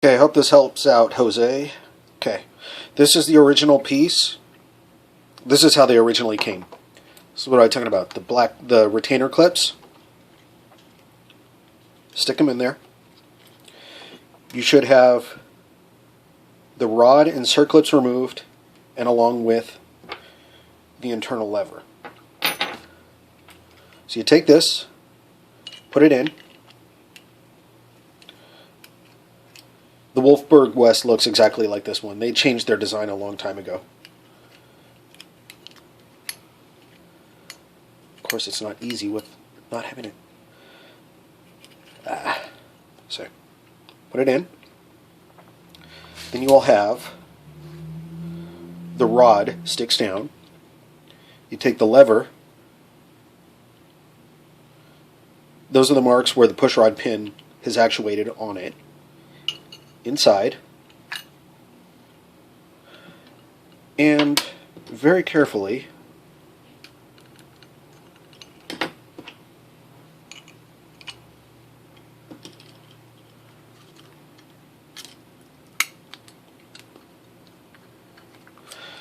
Okay, I hope this helps out, Jose. Okay, this is the original piece. This is how they originally came. This is what I was talking about. The retainer clips. Stick them in there. You should have the rod and circlips removed, and along with the internal lever. So you take this, put it in. The Wolfberg West looks exactly like this one. They changed their design a long time ago. Of course, it's not easy with not having it. So, put it in. Then you will have the rod sticks down. You take the lever. Those are the marks where the pushrod pin has actuated on it. Inside, and very carefully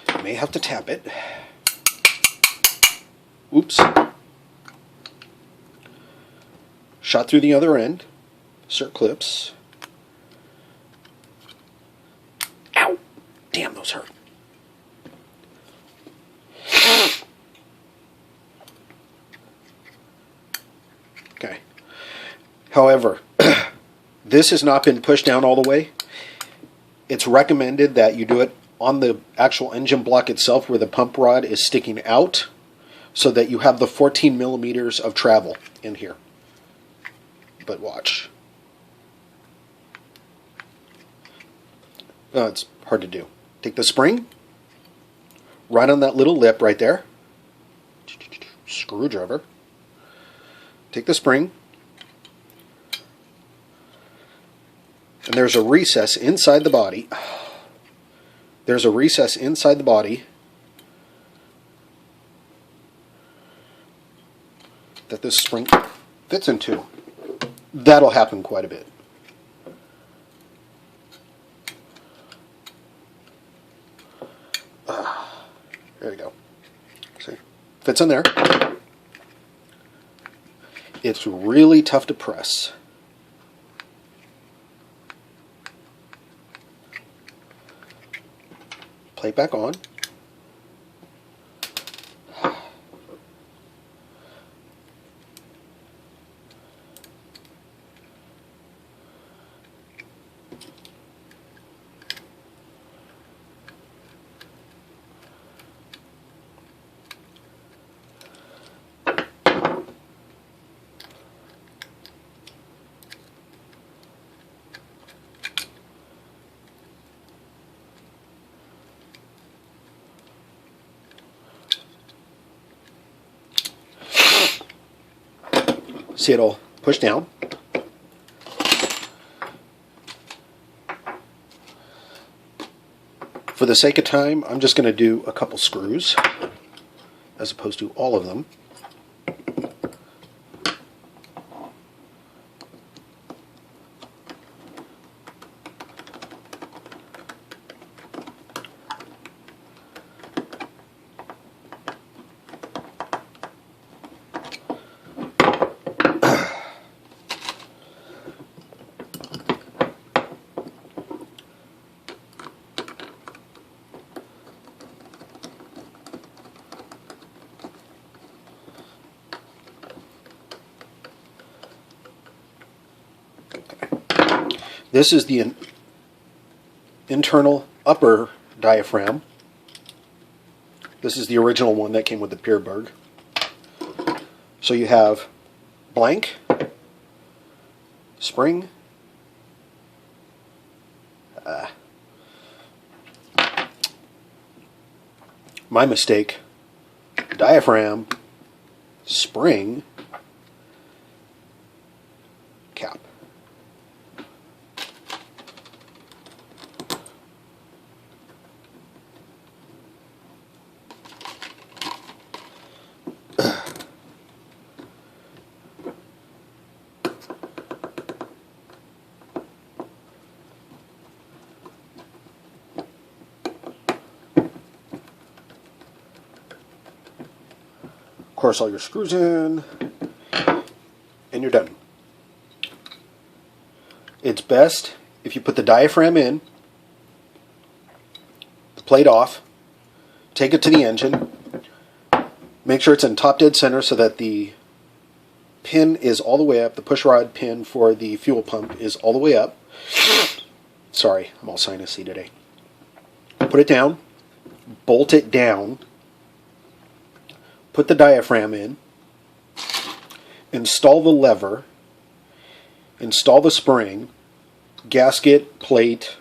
you may have to tap it. Oops. Shot through the other end. Cert clips. Damn, those hurt. Okay. However, this has not been pushed down all the way. It's recommended that you do it on the actual engine block itself where the pump rod is sticking out so that you have the 14 millimeters of travel in here. But watch. It's hard to do. Take the spring, right on that little lip right there, screwdriver, take the spring, and there's a recess inside the body. There's a recess inside the body that this spring fits into. That'll happen quite a bit. There we go. See? Fits in there. It's really tough to press. Plate back on. See, it'll push down. For the sake of time, I'm just going to do a couple screws as opposed to all of them. This is the internal upper diaphragm. This is the original one that came with the Pierburg. So you have blank, spring, my mistake, diaphragm, spring, cap. course, all your screws in, and you're done. It's best if you put the diaphragm in, the plate off, take it to the engine, make sure it's in top dead center so that the pin is all the way up, the push rod pin for the fuel pump is all the way up. Sorry, I'm all sinusy today. Put it down, bolt it down, put the diaphragm in, install the lever, install the spring, gasket, plate,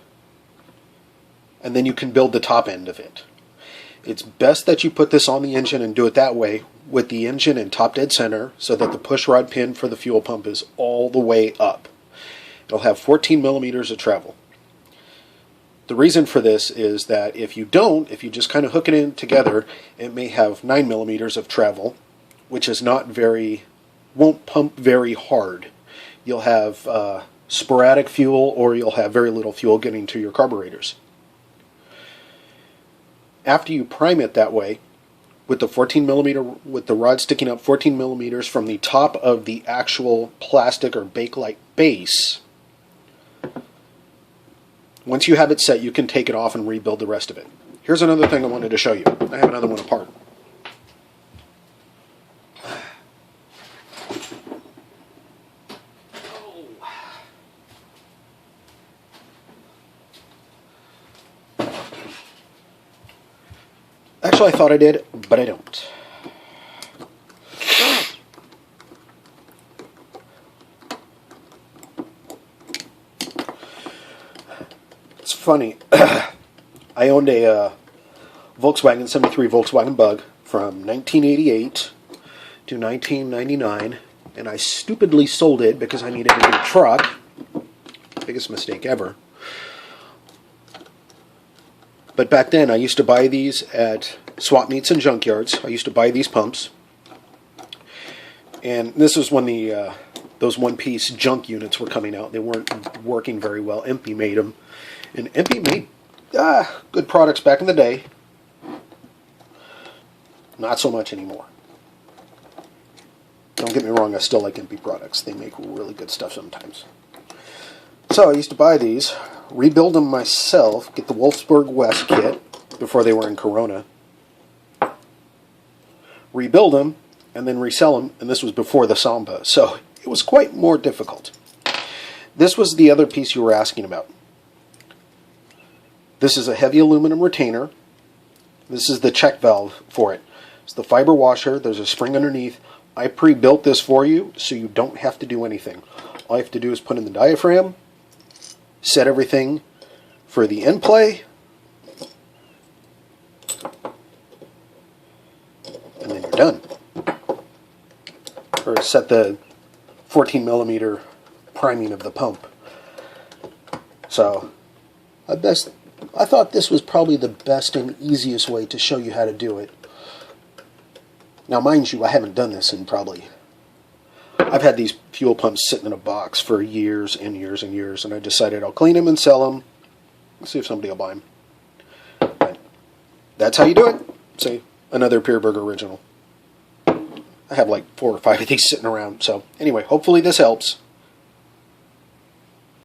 and then you can build the top end of it. It's best that you put this on the engine and do it that way, with the engine in top dead center so that the push rod pin for the fuel pump is all the way up. It'll have 14 millimeters of travel. The reason for this is that if you just kind of hook it in together, it may have 9 millimeters of travel, which is won't pump very hard. You'll have sporadic fuel, or you'll have very little fuel getting to your carburetors. After you prime it that way, with the rod sticking up 14 millimeters from the top of the actual plastic or Bakelite base, once you have it set, you can take it off and rebuild the rest of it. Here's another thing I wanted to show you. I have another one apart. Actually, I thought I did, but I don't. It's funny. I owned a Volkswagen 73 Volkswagen Bug from 1988 to 1999, and I stupidly sold it because I needed a new truck. Biggest mistake ever. But back then, I used to buy these at swap meets and junkyards. I used to buy these pumps. And this was when those one-piece junk units were coming out. They weren't working very well. Empy made them. And Empy made good products back in the day. Not so much anymore. Don't get me wrong, I still like Empy products. They make really good stuff sometimes. So I used to buy these, rebuild them myself, get the Wolfsburg West kit before they were in Corona, rebuild them, and then resell them, and this was before the Samba, so it was quite more difficult. This was the other piece you were asking about. This is a heavy aluminum retainer. This is the check valve for it. It's the fiber washer, there's a spring underneath. I pre-built this for you, so you don't have to do anything. All you have to do is put in the diaphragm, set everything for the end play, and then you're done. Or set the 14 millimeter priming of the pump. So, I thought this was probably the best and easiest way to show you how to do it. Now, mind you, I haven't done this in I've had these fuel pumps sitting in a box for years and years and years, and I decided I'll clean them and sell them. See if somebody will buy them. But that's how you do it. See, another Pierburg original. I have like 4 or 5 of these sitting around. So anyway, hopefully this helps.